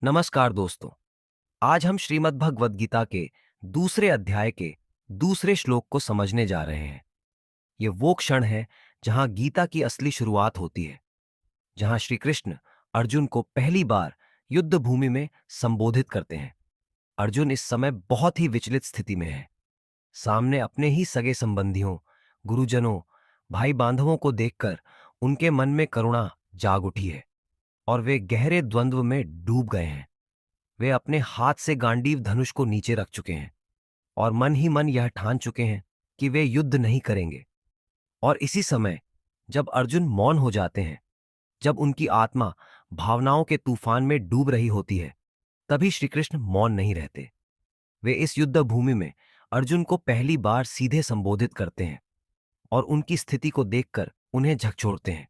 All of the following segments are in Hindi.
नमस्कार दोस्तों। आज हम श्रीमद् भगवद गीता के दूसरे अध्याय के दूसरे श्लोक को समझने जा रहे हैं। ये वो क्षण है जहां गीता की असली शुरुआत होती है, जहां श्री कृष्ण अर्जुन को पहली बार युद्ध भूमि में संबोधित करते हैं। अर्जुन इस समय बहुत ही विचलित स्थिति में है। सामने अपने ही सगे संबंधियों, गुरुजनों, भाई बांधवों को देखकर उनके मन में करुणा जाग उठी है और वे गहरे द्वंद्व में डूब गए हैं। वे अपने हाथ से गांडीव धनुष को नीचे रख चुके हैं और मन ही मन यह ठान चुके हैं कि वे युद्ध नहीं करेंगे। और इसी समय जब अर्जुन मौन हो जाते हैं, जब उनकी आत्मा भावनाओं के तूफान में डूब रही होती है, तभी श्री कृष्ण मौन नहीं रहते। वे इस युद्ध भूमि में अर्जुन को पहली बार सीधे संबोधित करते हैं और उनकी स्थिति को देखकर उन्हें झकझोरते हैं।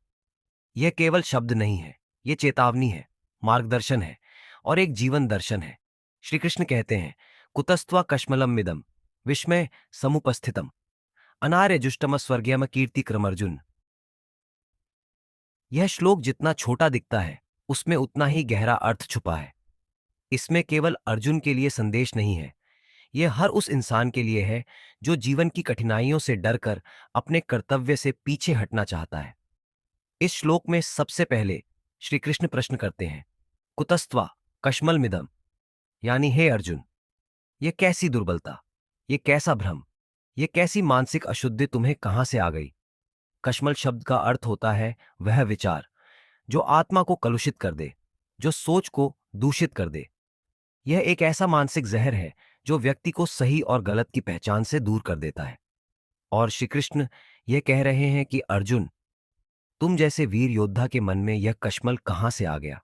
यह केवल शब्द नहीं है, यह चेतावनी है, मार्गदर्शन है और एक जीवन दर्शन है। श्री कृष्ण कहते हैं, कुतस्त्वा कश्मलम मिदम विस्मय समुपस्थितम अनार्य जुष्टम स्वर्गीयम कीर्ति क्रम अर्जुन। यह श्लोक जितना छोटा दिखता है, उसमें उतना ही गहरा अर्थ छुपा है। इसमें केवल अर्जुन के लिए संदेश नहीं है, यह हर उस इंसान के लिए है जो जीवन की कठिनाइयों से डरकर अपने कर्तव्य से पीछे हटना चाहता है। इस श्लोक में सबसे पहले श्री कृष्ण प्रश्न करते हैं, कुतस्त्वा कश्मल मिदम, यानी हे अर्जुन, ये कैसी दुर्बलता, ये कैसा भ्रम, ये कैसी मानसिक अशुद्धि तुम्हें कहां से आ गई। कश्मल शब्द का अर्थ होता है वह विचार जो आत्मा को कलुषित कर दे, जो सोच को दूषित कर दे। यह एक ऐसा मानसिक जहर है जो व्यक्ति को सही और गलत की पहचान से दूर कर देता है। और श्री कृष्ण यह कह रहे हैं कि अर्जुन, तुम जैसे वीर योद्धा के मन में यह कश्मल कहां से आ गया।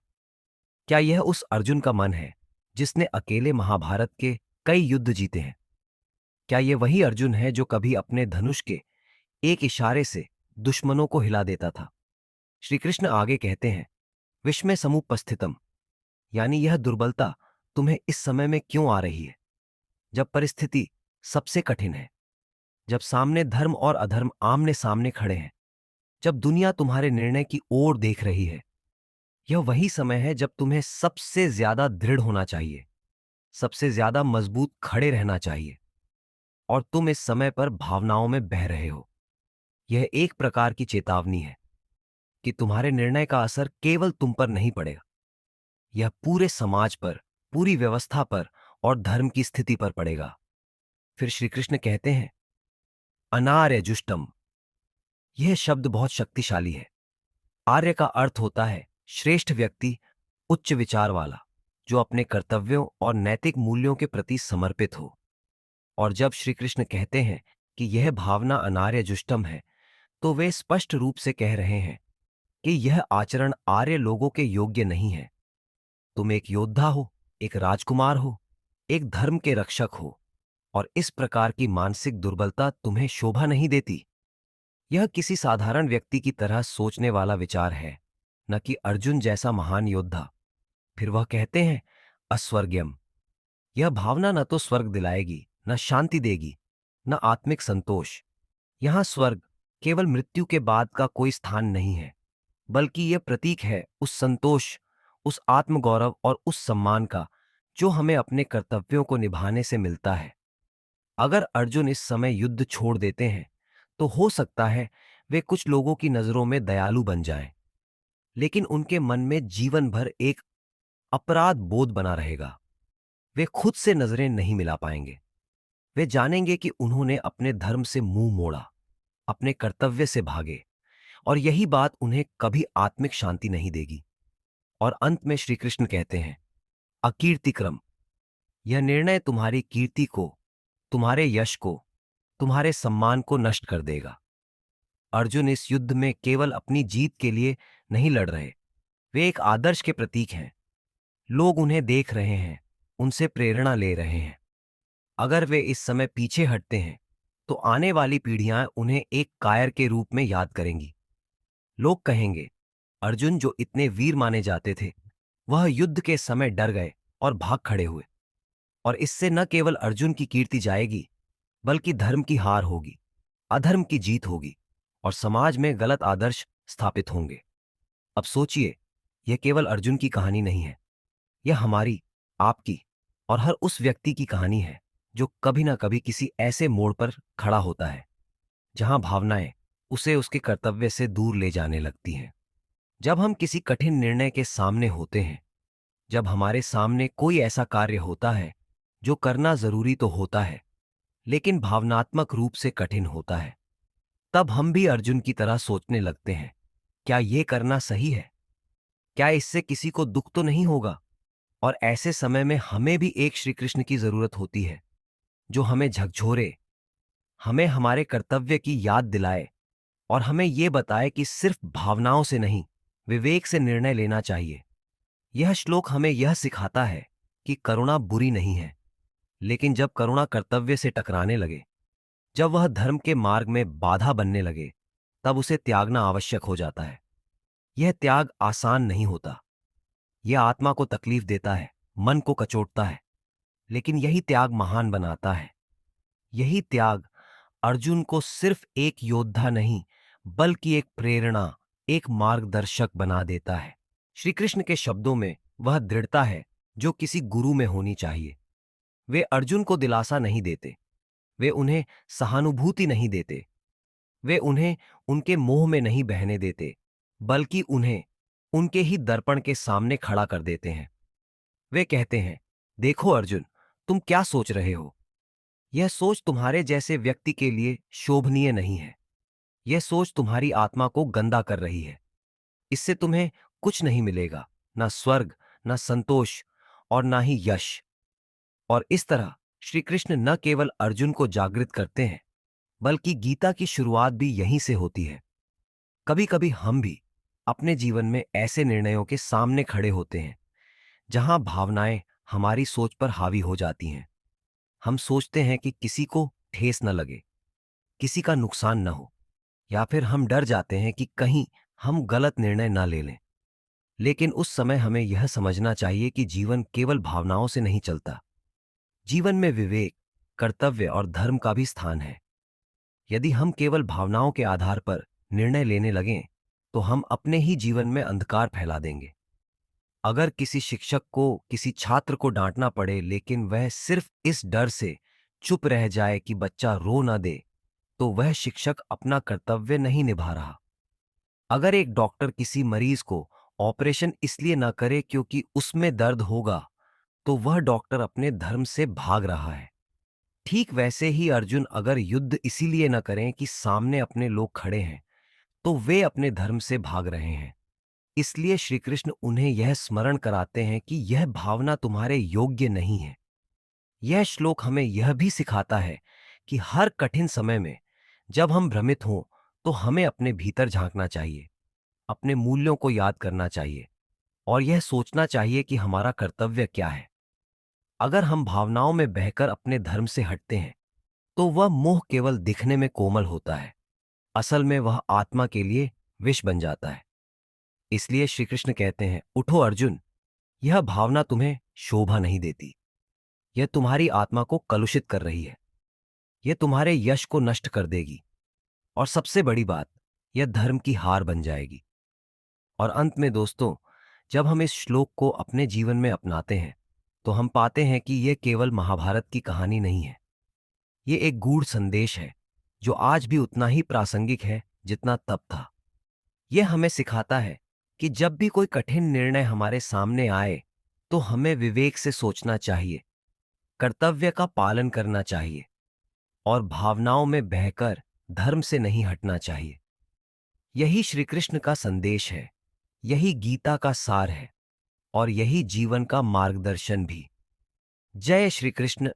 क्या यह उस अर्जुन का मन है जिसने अकेले महाभारत के कई युद्ध जीते हैं? क्या यह वही अर्जुन है जो कभी अपने धनुष के एक इशारे से दुश्मनों को हिला देता था? श्री कृष्ण आगे कहते हैं, विस्मय समुपस्थितम, यानी यह दुर्बलता तुम्हें इस समय में क्यों आ रही है, जब परिस्थिति सबसे कठिन है, जब सामने धर्म और अधर्म आमने सामने खड़े हैं, जब दुनिया तुम्हारे निर्णय की ओर देख रही है। यह वही समय है जब तुम्हें सबसे ज्यादा दृढ़ होना चाहिए, सबसे ज्यादा मजबूत खड़े रहना चाहिए, और तुम इस समय पर भावनाओं में बह रहे हो। यह एक प्रकार की चेतावनी है कि तुम्हारे निर्णय का असर केवल तुम पर नहीं पड़ेगा, यह पूरे समाज पर, पूरी व्यवस्था पर और धर्म की स्थिति पर पड़ेगा। फिर श्री कृष्ण कहते हैं, अनार्य जुष्टम। यह शब्द बहुत शक्तिशाली है। आर्य का अर्थ होता है श्रेष्ठ व्यक्ति, उच्च विचार वाला, जो अपने कर्तव्यों और नैतिक मूल्यों के प्रति समर्पित हो। और जब श्री कृष्ण कहते हैं कि यह भावना अनार्य जुष्टम है, तो वे स्पष्ट रूप से कह रहे हैं कि यह आचरण आर्य लोगों के योग्य नहीं है। तुम एक योद्धा हो, एक राजकुमार हो, एक धर्म के रक्षक हो, और इस प्रकार की मानसिक दुर्बलता तुम्हें शोभा नहीं देती। यह किसी साधारण व्यक्ति की तरह सोचने वाला विचार है, न कि अर्जुन जैसा महान योद्धा। फिर वह कहते हैं, अस्वर्ग्यम। यह भावना न तो स्वर्ग दिलाएगी, न शांति देगी, न आत्मिक संतोष। यहां स्वर्ग केवल मृत्यु के बाद का कोई स्थान नहीं है, बल्कि यह प्रतीक है उस संतोष, उस आत्मगौरव और उस सम्मान का जो हमें अपने कर्तव्यों को निभाने से मिलता है। अगर अर्जुन इस समय युद्ध छोड़ देते हैं, तो हो सकता है वे कुछ लोगों की नजरों में दयालु बन जाएं, लेकिन उनके मन में जीवन भर एक अपराध बोध बना रहेगा। वे खुद से नजरें नहीं मिला पाएंगे। वे जानेंगे कि उन्होंने अपने धर्म से मुंह मोड़ा, अपने कर्तव्य से भागे, और यही बात उन्हें कभी आत्मिक शांति नहीं देगी। और अंत में श्री कृष्ण कहते हैं, अकीर्तिक्रम। यह निर्णय तुम्हारी कीर्ति को, तुम्हारे यश को, तुम्हारे सम्मान को नष्ट कर देगा। अर्जुन इस युद्ध में केवल अपनी जीत के लिए नहीं लड़ रहे, वे एक आदर्श के प्रतीक हैं। लोग उन्हें देख रहे हैं, उनसे प्रेरणा ले रहे हैं। अगर वे इस समय पीछे हटते हैं, तो आने वाली पीढ़ियां उन्हें एक कायर के रूप में याद करेंगी। लोग कहेंगे, अर्जुन जो इतने वीर माने जाते थे, वह युद्ध के समय डर गए और भाग खड़े हुए। और इससे न केवल अर्जुन की कीर्ति जाएगी, बल्कि धर्म की हार होगी, अधर्म की जीत होगी, और समाज में गलत आदर्श स्थापित होंगे। अब सोचिए, यह केवल अर्जुन की कहानी नहीं है, यह हमारी, आपकी और हर उस व्यक्ति की कहानी है जो कभी ना कभी किसी ऐसे मोड़ पर खड़ा होता है जहां भावनाएं उसे उसके कर्तव्य से दूर ले जाने लगती हैं। जब हम किसी कठिन निर्णय के सामने होते हैं, जब हमारे सामने कोई ऐसा कार्य होता है जो करना जरूरी तो होता है लेकिन भावनात्मक रूप से कठिन होता है, तब हम भी अर्जुन की तरह सोचने लगते हैं, क्या ये करना सही है? क्या इससे किसी को दुख तो नहीं होगा? और ऐसे समय में हमें भी एक श्री कृष्ण की जरूरत होती है जो हमें झकझोरे, हमें हमारे कर्तव्य की याद दिलाए और हमें यह बताए कि सिर्फ भावनाओं से नहीं, विवेक से निर्णय लेना चाहिए। यह श्लोक हमें यह सिखाता है कि करुणा बुरी नहीं है, लेकिन जब करुणा कर्तव्य से टकराने लगे, जब वह धर्म के मार्ग में बाधा बनने लगे, तब उसे त्यागना आवश्यक हो जाता है। यह त्याग आसान नहीं होता। यह आत्मा को तकलीफ देता है, मन को कचोटता है, लेकिन यही त्याग महान बनाता है। यही त्याग अर्जुन को सिर्फ एक योद्धा नहीं, बल्कि एक प्रेरणा, एक मार्गदर्शक बना देता है। श्री कृष्ण के शब्दों में वह दृढ़ता है जो किसी गुरु में होनी चाहिए। वे अर्जुन को दिलासा नहीं देते, वे उन्हें सहानुभूति नहीं देते, वे उन्हें उनके मोह में नहीं बहने देते, बल्कि उन्हें उनके ही दर्पण के सामने खड़ा कर देते हैं। वे कहते हैं, देखो अर्जुन, तुम क्या सोच रहे हो? यह सोच तुम्हारे जैसे व्यक्ति के लिए शोभनीय नहीं है। यह सोच तुम्हारी आत्मा को गंदा कर रही है। इससे तुम्हें कुछ नहीं मिलेगा, ना स्वर्ग, ना संतोष और ना ही यश। और इस तरह श्री कृष्ण न केवल अर्जुन को जागृत करते हैं, बल्कि गीता की शुरुआत भी यहीं से होती है। कभी कभी हम भी अपने जीवन में ऐसे निर्णयों के सामने खड़े होते हैं जहां भावनाएं हमारी सोच पर हावी हो जाती हैं। हम सोचते हैं कि किसी को ठेस न लगे, किसी का नुकसान न हो, या फिर हम डर जाते हैं कि कहीं हम गलत निर्णय न ले लें। लेकिन उस समय हमें यह समझना चाहिए कि जीवन केवल भावनाओं से नहीं चलता। जीवन में विवेक, कर्तव्य और धर्म का भी स्थान है। यदि हम केवल भावनाओं के आधार पर निर्णय लेने लगें, तो हम अपने ही जीवन में अंधकार फैला देंगे। अगर किसी शिक्षक को किसी छात्र को डांटना पड़े लेकिन वह सिर्फ इस डर से चुप रह जाए कि बच्चा रो ना दे, तो वह शिक्षक अपना कर्तव्य नहीं निभा रहा। अगर एक डॉक्टर किसी मरीज को ऑपरेशन इसलिए ना करे क्योंकि उसमें दर्द होगा, तो वह डॉक्टर अपने धर्म से भाग रहा है। ठीक वैसे ही अर्जुन अगर युद्ध इसीलिए न करें कि सामने अपने लोग खड़े हैं, तो वे अपने धर्म से भाग रहे हैं। इसलिए श्री कृष्ण उन्हें यह स्मरण कराते हैं कि यह भावना तुम्हारे योग्य नहीं है। यह श्लोक हमें यह भी सिखाता है कि हर कठिन समय में जब हम भ्रमित हों, तो हमें अपने भीतर झांकना चाहिए, अपने मूल्यों को याद करना चाहिए और यह सोचना चाहिए कि हमारा कर्तव्य क्या है। अगर हम भावनाओं में बहकर अपने धर्म से हटते हैं, तो वह मोह केवल दिखने में कोमल होता है, असल में वह आत्मा के लिए विष बन जाता है। इसलिए श्री कृष्ण कहते हैं, उठो अर्जुन, यह भावना तुम्हें शोभा नहीं देती। यह तुम्हारी आत्मा को कलुषित कर रही है। यह तुम्हारे यश को नष्ट कर देगी और सबसे बड़ी बात, यह धर्म की हार बन जाएगी। और अंत में दोस्तों, जब हम इस श्लोक को अपने जीवन में अपनाते हैं, तो हम पाते हैं कि यह केवल महाभारत की कहानी नहीं है। यह एक गूढ़ संदेश है जो आज भी उतना ही प्रासंगिक है जितना तब था। यह हमें सिखाता है कि जब भी कोई कठिन निर्णय हमारे सामने आए, तो हमें विवेक से सोचना चाहिए, कर्तव्य का पालन करना चाहिए और भावनाओं में बहकर धर्म से नहीं हटना चाहिए। यही श्री कृष्ण का संदेश है, यही गीता का सार है और यही जीवन का मार्गदर्शन भी। जय श्री कृष्ण,